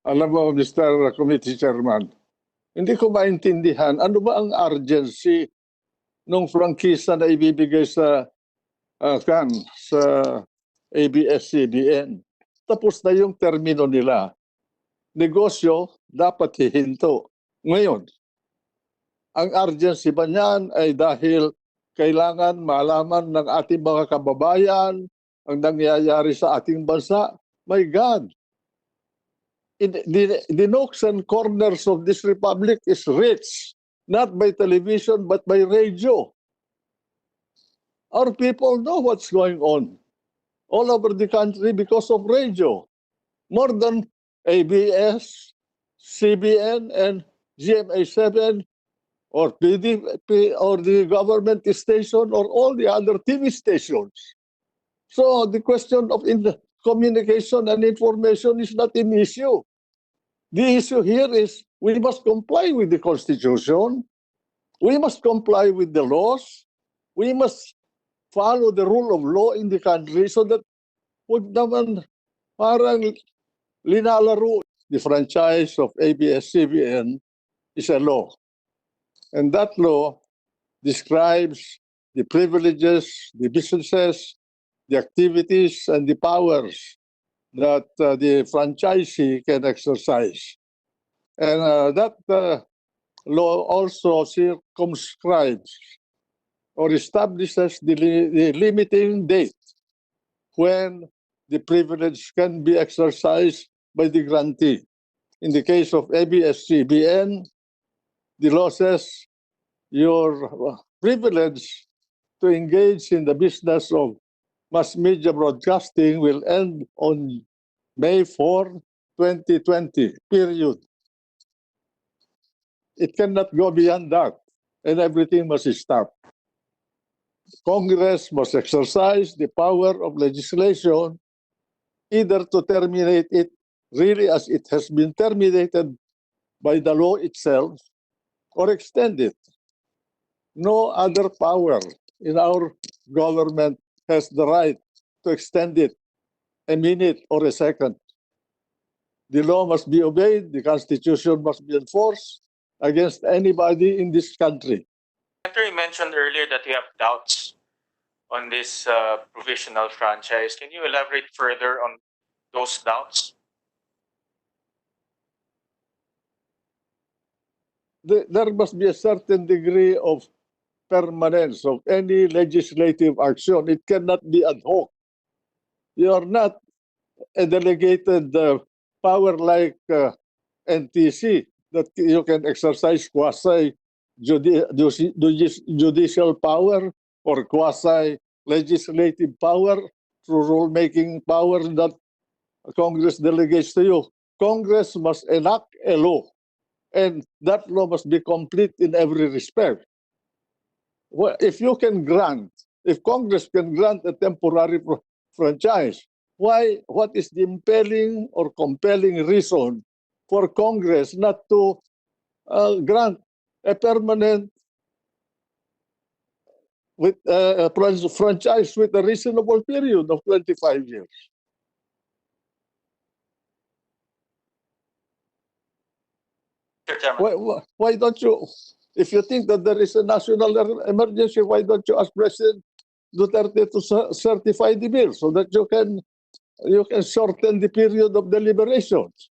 Alam mo, Mr. Committee Chairman, hindi ko maintindihan ano ba ang urgency nung prangkisa na ibibigay sa sa ABS CBN. Tapos na yung termino nila. Negosyo dapat hihinto. Ngayon, ang urgency ba niyan ay dahil kailangan malaman ng ating mga kababayan ang nangyayari sa ating bansa? My God! The nooks and corners of this republic is rich, not by television but by radio. Our people know what's going on all over the country because of radio. More than ABS, CBN, and GMA7, or PDP, or the government station, or all the other TV stations. So the question of communication and information is not an issue. The issue here is we must comply with the Constitution. We must comply with the laws. We must follow the rule of law in the country so that wag naman parang linalaro. The franchise of ABS-CBN is a law. And that law describes the privileges, the businesses, the activities, and the powers that the franchisee can exercise. And that law also circumscribes or establishes the limiting date when the privilege can be exercised by the grantee. In the case of ABS-CBN, the law says your privilege to engage in the business of mass media broadcasting will end on May 4, 2020, period. It cannot go beyond that, and everything must stop. Congress must exercise the power of legislation either to terminate it really as it has been terminated by the law itself or extend it. No other power in our government has the right to extend it a minute or a second. The law must be obeyed, the Constitution must be enforced against anybody in this country. You mentioned earlier that you have doubts on this provisional franchise. Can you elaborate further on those doubts? There must be a certain degree of permanence of any legislative action. It cannot be ad hoc. You are not a delegated power like NTC that you can exercise quasi-judicial power or quasi-legislative power through rule-making power that Congress delegates to you. Congress must enact a law, and that law must be complete in every respect. Well, if Congress can grant a temporary franchise, what is the impelling or compelling reason for Congress not to grant a permanent franchise with a reasonable period of 25 years? Why don't you, if you think that there is a national emergency, why don't you ask President Duterte to certify the bill so that you can shorten the period of deliberations?